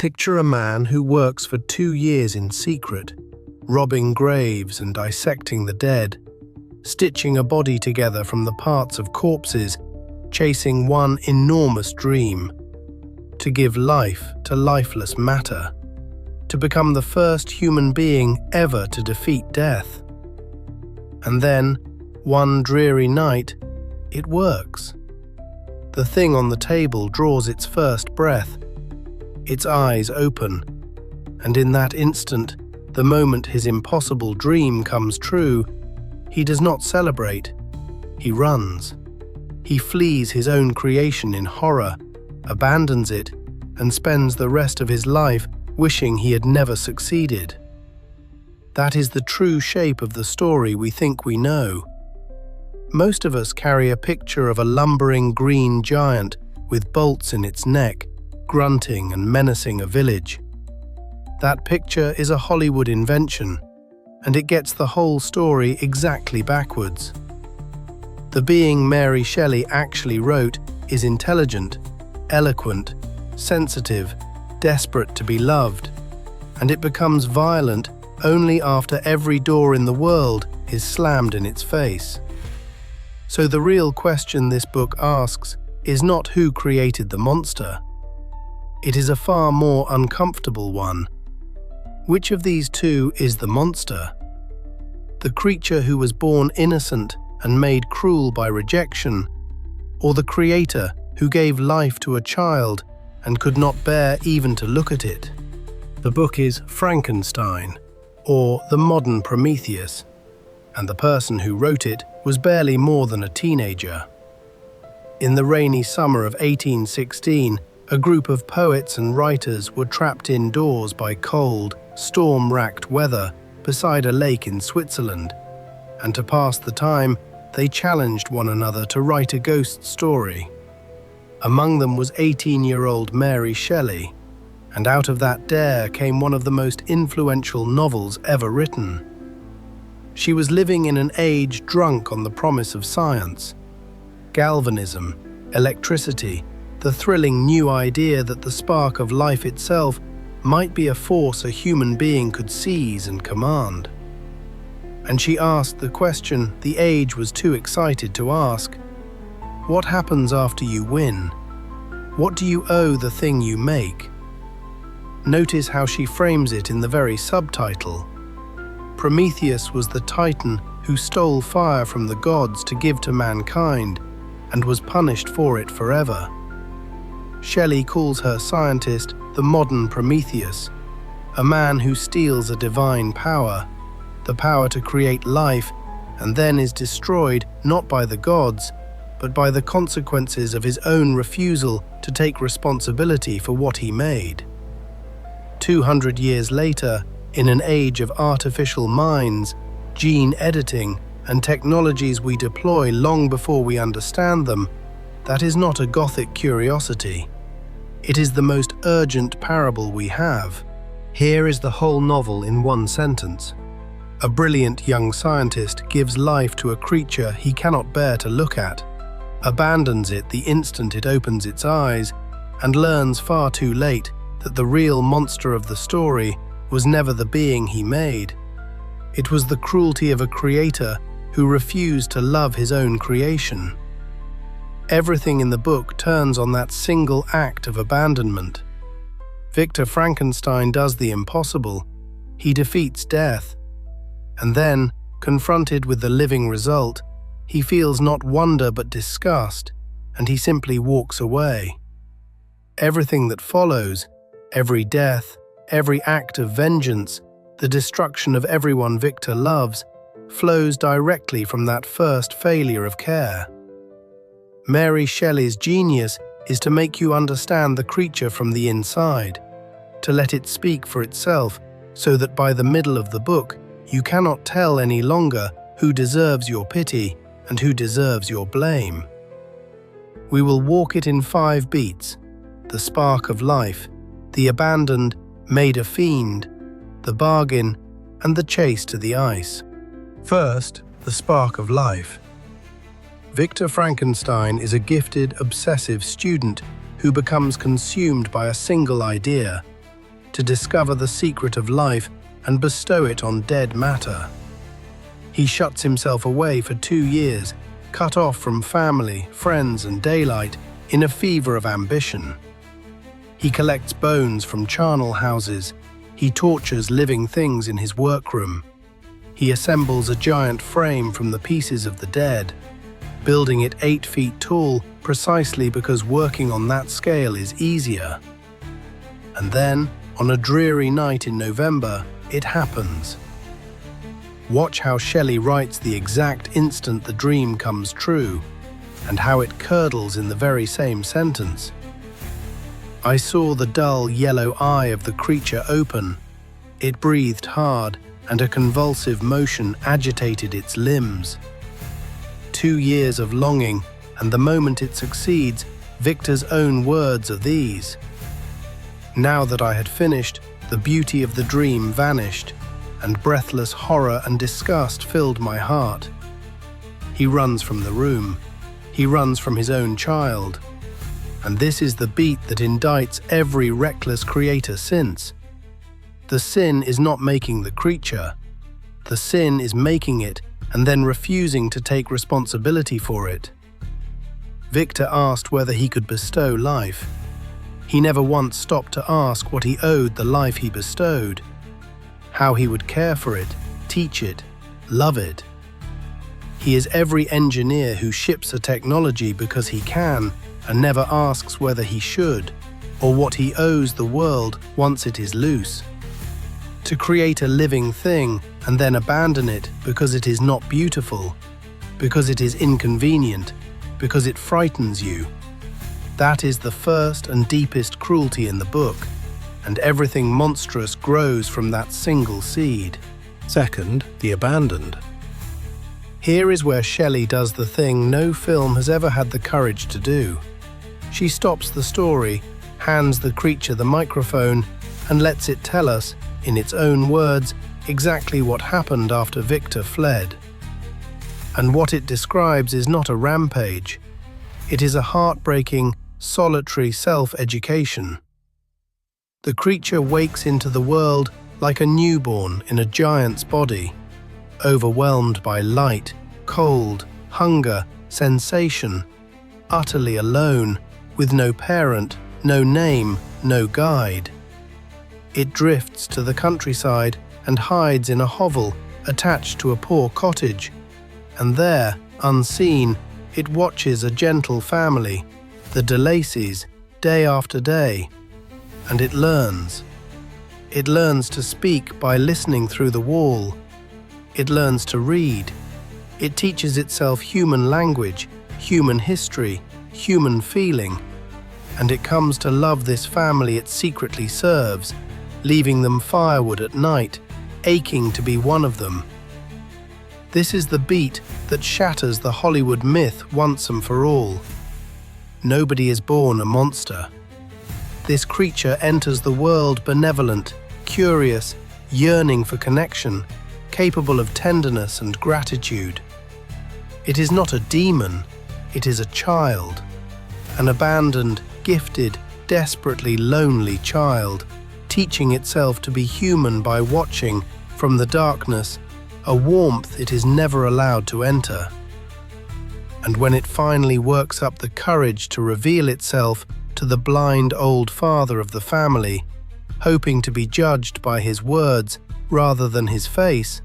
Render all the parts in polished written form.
Picture a man who works for 2 years in secret, robbing graves and dissecting the dead, stitching a body together from the parts of corpses, chasing one enormous dream: to give life to lifeless matter, to become the first human being ever to defeat death. And then, one dreary night, it works. The thing on the table draws its first breath. Its eyes open, and in that instant, the moment his impossible dream comes true, he does not celebrate. He runs. He flees his own creation in horror, abandons it, and spends the rest of his life wishing he had never succeeded. That is the true shape of the story we think we know. Most of us carry a picture of a lumbering green giant with bolts in its neck, grunting and menacing a village. That picture is a Hollywood invention, and it gets the whole story exactly backwards. The being Mary Shelley actually wrote is intelligent, eloquent, sensitive, desperate to be loved, and it becomes violent only after every door in the world is slammed in its face. So the real question this book asks is not who created the monster. It is a far more uncomfortable one. Which of these two is the monster? The creature who was born innocent and made cruel by rejection, or the creator who gave life to a child and could not bear even to look at it? The book is Frankenstein, or the modern Prometheus, and the person who wrote it was barely more than a teenager. In the rainy summer of 1816, a group of poets and writers were trapped indoors by cold, storm-racked weather beside a lake in Switzerland, and to pass the time, they challenged one another to write a ghost story. Among them was 18-year-old Mary Shelley, and out of that dare came one of the most influential novels ever written. She was living in an age drunk on the promise of science, galvanism, electricity, the thrilling new idea that the spark of life itself might be a force a human being could seize and command. And she asked the question the age was too excited to ask: what happens after you win? What do you owe the thing you make? Notice how she frames it in the very subtitle. Prometheus was the titan who stole fire from the gods to give to mankind and was punished for it forever. Shelley calls her scientist the modern Prometheus, a man who steals a divine power, the power to create life, and then is destroyed not by the gods, but by the consequences of his own refusal to take responsibility for what he made. 200 years later, in an age of artificial minds, gene editing, and technologies we deploy long before we understand them, that is not a Gothic curiosity. It is the most urgent parable we have. Here is the whole novel in one sentence. A brilliant young scientist gives life to a creature he cannot bear to look at, abandons it the instant it opens its eyes, and learns far too late that the real monster of the story was never the being he made. It was the cruelty of a creator who refused to love his own creation. Everything in the book turns on that single act of abandonment. Victor Frankenstein does the impossible. He defeats death. And then, confronted with the living result, he feels not wonder but disgust, and he simply walks away. Everything that follows, every death, every act of vengeance, the destruction of everyone Victor loves, flows directly from that first failure of care. Mary Shelley's genius is to make you understand the creature from the inside, to let it speak for itself, so that by the middle of the book, you cannot tell any longer who deserves your pity and who deserves your blame. We will walk it in 5 beats: the spark of life, the abandoned, made a fiend, the bargain, and the chase to the ice. First, the spark of life. Victor Frankenstein is a gifted, obsessive student who becomes consumed by a single idea: to discover the secret of life and bestow it on dead matter. He shuts himself away for 2 years, cut off from family, friends, and daylight, in a fever of ambition. He collects bones from charnel houses. He tortures living things in his workroom. He assembles a giant frame from the pieces of the dead, building it 8 feet tall precisely because working on that scale is easier. And then, on a dreary night in November, it happens. Watch how Shelley writes the exact instant the dream comes true, and how it curdles in the very same sentence. I saw the dull yellow eye of the creature open. It breathed hard, and a convulsive motion agitated its limbs. 2 years of longing, and the moment it succeeds, Victor's own words are these. Now that I had finished, the beauty of the dream vanished, and breathless horror and disgust filled my heart. He runs from the room. He runs from his own child. And this is the beat that indicts every reckless creator since. The sin is not making the creature. The sin is making it and then refusing to take responsibility for it. Victor asked whether he could bestow life. He never once stopped to ask what he owed the life he bestowed, how he would care for it, teach it, love it. He is every engineer who ships a technology because he can and never asks whether he should, or what he owes the world once it is loose. To create a living thing and then abandon it because it is not beautiful, because it is inconvenient, because it frightens you. That is the first and deepest cruelty in the book, and everything monstrous grows from that single seed. Second, the abandoned. Here is where Shelley does the thing no film has ever had the courage to do. She stops the story, hands the creature the microphone, and lets it tell us, in its own words, exactly what happened after Victor fled. And what it describes is not a rampage. It is a heartbreaking, solitary self-education. The creature wakes into the world like a newborn in a giant's body, overwhelmed by light, cold, hunger, sensation, utterly alone, with no parent, no name, no guide. It drifts to the countryside and hides in a hovel attached to a poor cottage, and there, unseen, it watches a gentle family, the Laceys, day after day, and it learns. It learns to speak by listening through the wall. It learns to read. It teaches itself human language, human history, human feeling, and it comes to love this family it secretly serves, leaving them firewood at night, aching to be one of them. This is the beat that shatters the Hollywood myth once and for all. Nobody is born a monster. This creature enters the world benevolent, curious, yearning for connection, capable of tenderness and gratitude. It is not a demon, it is a child, an abandoned, gifted, desperately lonely child, teaching itself to be human by watching, from the darkness, a warmth it is never allowed to enter. And when it finally works up the courage to reveal itself to the blind old father of the family, hoping to be judged by his words rather than his face,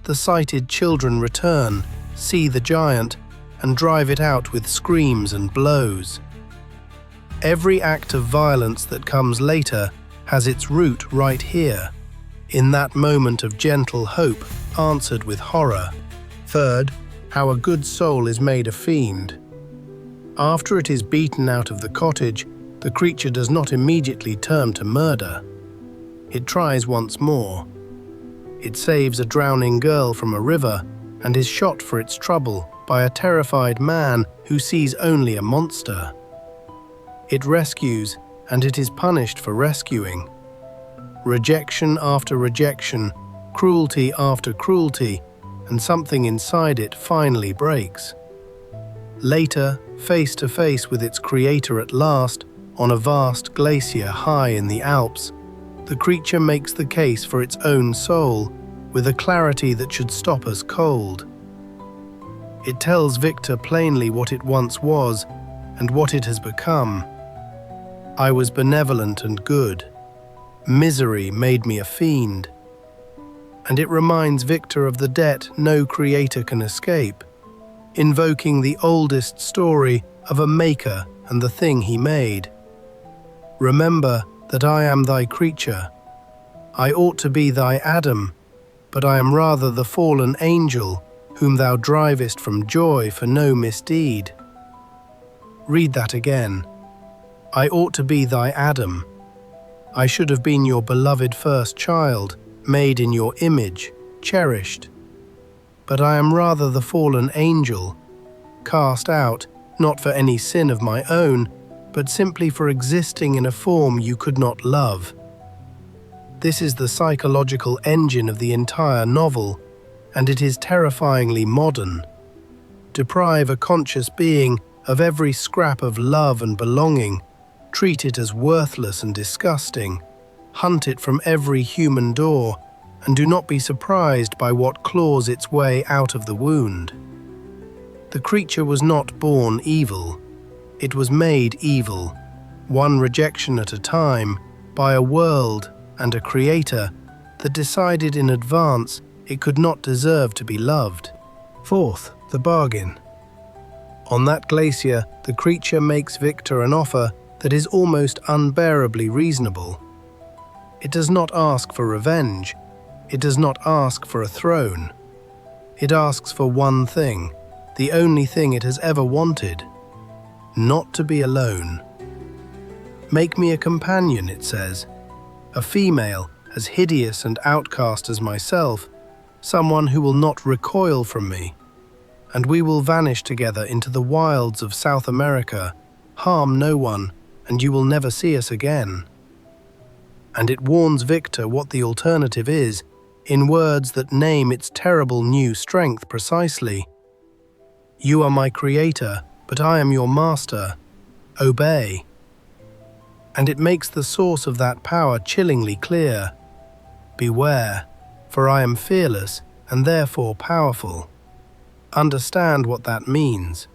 the sighted children return, see the giant, and drive it out with screams and blows. Every act of violence that comes later has its root right here, in that moment of gentle hope answered with horror. Third, how a good soul is made a fiend. After it is beaten out of the cottage, the creature does not immediately turn to murder. It tries once more. It saves a drowning girl from a river and is shot for its trouble by a terrified man who sees only a monster. It rescues, and it is punished for rescuing. Rejection after rejection, cruelty after cruelty, and something inside it finally breaks. Later, face to face with its creator at last, on a vast glacier high in the Alps, The creature makes the case for its own soul with a clarity that should stop us cold. It tells Victor plainly what it once was and what it has become. I was benevolent and good. Misery made me a fiend. And it reminds Victor of the debt no creator can escape, invoking the oldest story of a maker and the thing he made. Remember that I am thy creature. I ought to be thy Adam, but I am rather the fallen angel whom thou drivest from joy for no misdeed. Read that again. I ought to be thy Adam. I should have been your beloved first child, made in your image, cherished. But I am rather the fallen angel, cast out, not for any sin of my own, but simply for existing in a form you could not love. This is the psychological engine of the entire novel, and it is terrifyingly modern. Deprive a conscious being of every scrap of love and belonging, treat it as worthless and disgusting, hunt it from every human door, and do not be surprised by what claws its way out of the wound. The creature was not born evil. It was made evil, one rejection at a time, by a world and a creator that decided in advance it could not deserve to be loved. Fourth, the bargain. On that glacier, the creature makes Victor an offer that is almost unbearably reasonable. It does not ask for revenge. It does not ask for a throne. It asks for one thing, the only thing it has ever wanted: not to be alone. Make me a companion, it says, a female as hideous and outcast as myself, someone who will not recoil from me, and we will vanish together into the wilds of South America, harm no one, and you will never see us again. And it warns Victor what the alternative is, in words that name its terrible new strength precisely. You are my creator, but I am your master. Obey. And it makes the source of that power chillingly clear. Beware, for I am fearless and therefore powerful. Understand what that means.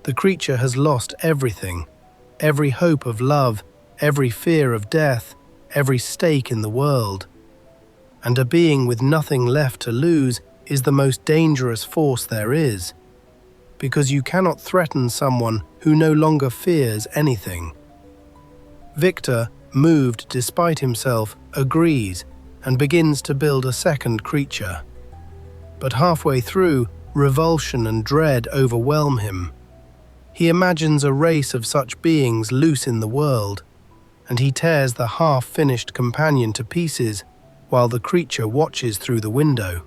The creature has lost everything, every hope of love, every fear of death, every stake in the world. And a being with nothing left to lose is the most dangerous force there is, because you cannot threaten someone who no longer fears anything. Victor, moved despite himself, agrees and begins to build a second creature. But halfway through, revulsion and dread overwhelm him. He imagines a race of such beings loose in the world, and he tears the half-finished companion to pieces while the creature watches through the window.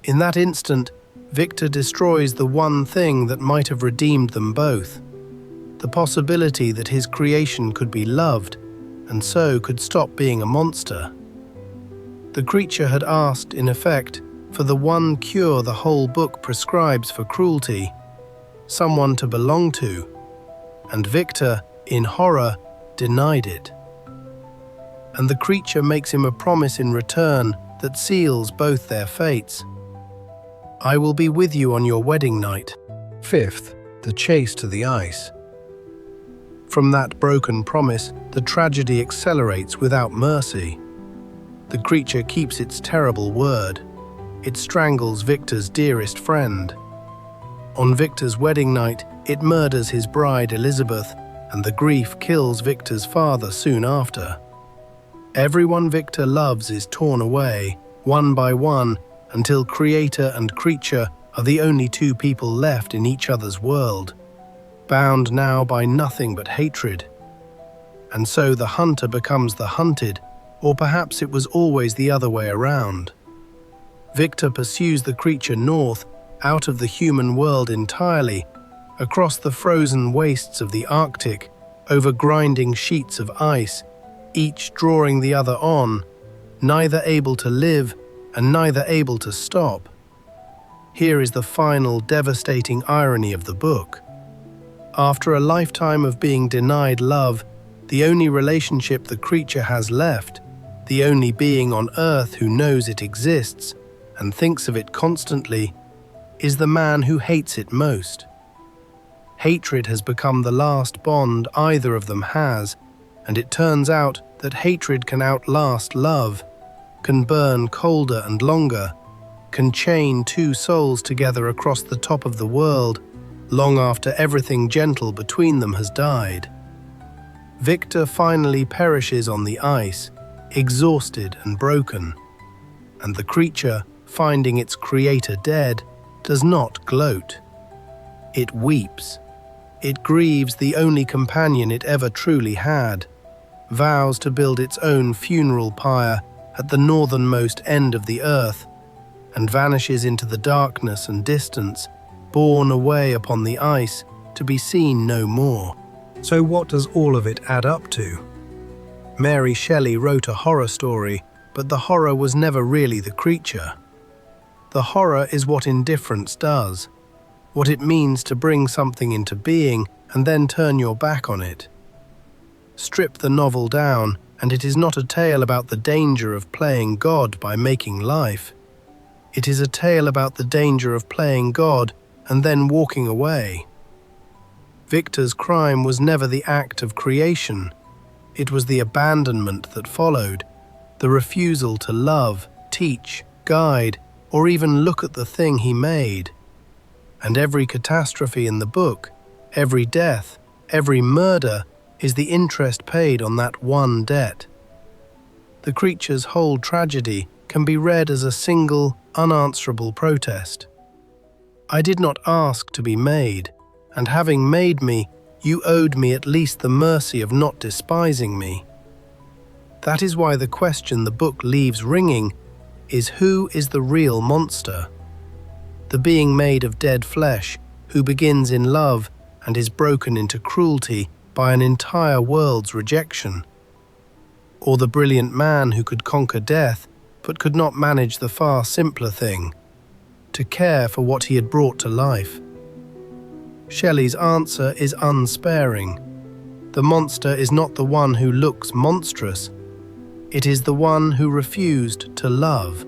In that instant, Victor destroys the one thing that might have redeemed them both, the possibility that his creation could be loved, and so could stop being a monster. The creature had asked, in effect, for the one cure the whole book prescribes for cruelty, someone to belong to, and Victor, in horror, denied it. And the creature makes him a promise in return that seals both their fates. I will be with you on your wedding night. Fifth, the chase to the ice. From that broken promise, the tragedy accelerates without mercy. The creature keeps its terrible word. It strangles Victor's dearest friend. On Victor's wedding night, it murders his bride Elizabeth, and the grief kills Victor's father soon after. Everyone Victor loves is torn away, one by one, until creator and creature are the only two people left in each other's world, bound now by nothing but hatred. And so the hunter becomes the hunted, or perhaps it was always the other way around. Victor pursues the creature north, out of the human world entirely, across the frozen wastes of the Arctic, over grinding sheets of ice, each drawing the other on, neither able to live and neither able to stop. Here is the final devastating irony of the book. After a lifetime of being denied love, The only relationship the creature has left, the only being on earth who knows it exists and thinks of it constantly, is the man who hates it most. Hatred has become the last bond either of them has, and it turns out that hatred can outlast love, can burn colder and longer, can chain two souls together across the top of the world long after everything gentle between them has died. Victor finally perishes on the ice, exhausted and broken, and the creature, finding its creator dead, does not gloat. It weeps. It grieves the only companion it ever truly had, vows to build its own funeral pyre at the northernmost end of the earth, and vanishes into the darkness and distance, borne away upon the ice to be seen no more. So what does all of it add up to? Mary Shelley wrote a horror story, but the horror was never really the creature. The horror is what indifference does, what it means to bring something into being and then turn your back on it. Strip the novel down, and it is not a tale about the danger of playing God by making life. It is a tale about the danger of playing God and then walking away. Victor's crime was never the act of creation. It was the abandonment that followed, the refusal to love, teach, guide, or even look at the thing he made. And every catastrophe in the book, every death, every murder, is the interest paid on that one debt. The creature's whole tragedy can be read as a single, unanswerable protest. I did not ask to be made, and having made me, you owed me at least the mercy of not despising me. That is why the question the book leaves ringing is, who is the real monster? The being made of dead flesh, who begins in love and is broken into cruelty by an entire world's rejection? Or the brilliant man who could conquer death but could not manage the far simpler thing, to care for what he had brought to life? Shelley's answer is unsparing. The monster is not the one who looks monstrous. It is the one who refused to love.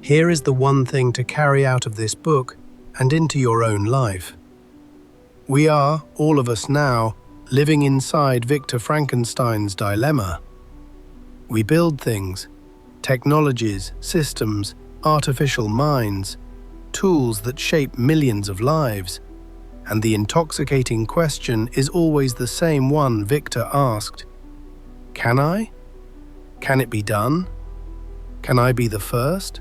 Here is the one thing to carry out of this book and into your own life. We are, all of us now, living inside Victor Frankenstein's dilemma. We build things, technologies, systems, artificial minds, tools that shape millions of lives. And the intoxicating question is always the same one Victor asked. Can I? Can it be done? Can I be the first?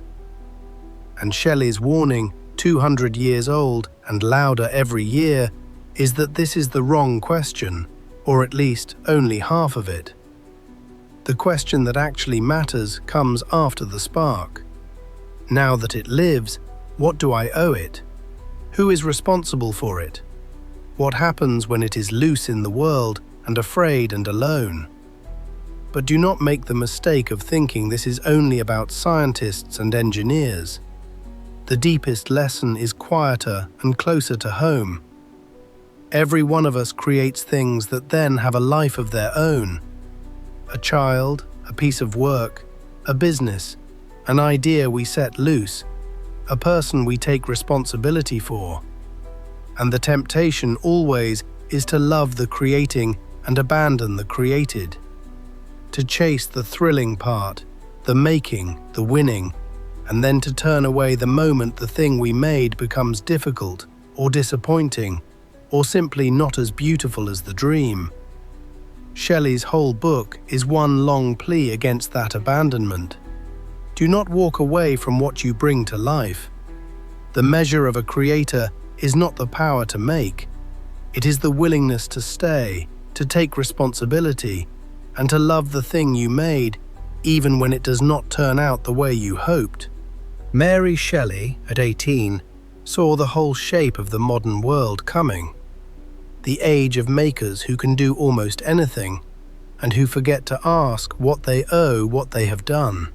And Shelley's warning, 200 years old and louder every year, is that this is the wrong question, or at least only half of it. The question that actually matters comes after the spark. Now that it lives, what do I owe it? Who is responsible for it? What happens when it is loose in the world and afraid and alone? But do not make the mistake of thinking this is only about scientists and engineers. The deepest lesson is quieter and closer to home. Every one of us creates things that then have a life of their own. A child, a piece of work, a business, an idea we set loose, a person we take responsibility for. And the temptation always is to love the creating and abandon the created. To chase the thrilling part, the making, the winning, and then to turn away the moment the thing we made becomes difficult or disappointing or simply not as beautiful as the dream. Shelley's whole book is one long plea against that abandonment. Do not walk away from what you bring to life. The measure of a creator is not the power to make. It is the willingness to stay, to take responsibility, and to love the thing you made, even when it does not turn out the way you hoped. Mary Shelley, at 18, saw the whole shape of the modern world coming. The age of makers who can do almost anything, and who forget to ask what they owe what they have done.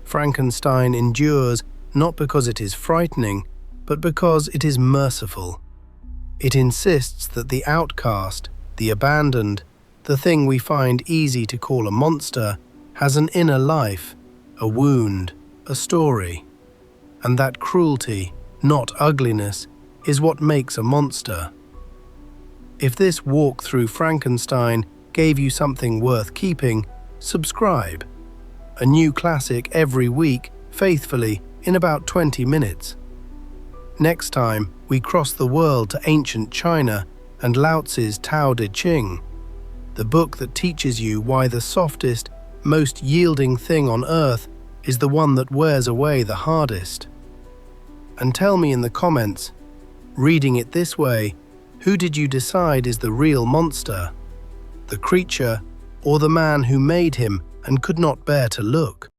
Frankenstein endures not because it is frightening, but because it is merciful. It insists that the outcast, the abandoned, The thing we find easy to call a monster has an inner life, a wound, a story. And that cruelty, not ugliness, is what makes a monster. If this walk through Frankenstein gave you something worth keeping, subscribe. A new classic every week, faithfully, in about 20 minutes. Next time, we cross the world to ancient China and Laceys Tao Te Ching, the book that teaches you why the softest, most yielding thing on earth is the one that wears away the hardest. And tell me in the comments, reading it this way, who did you decide is the real monster? The creature, or the man who made him and could not bear to look?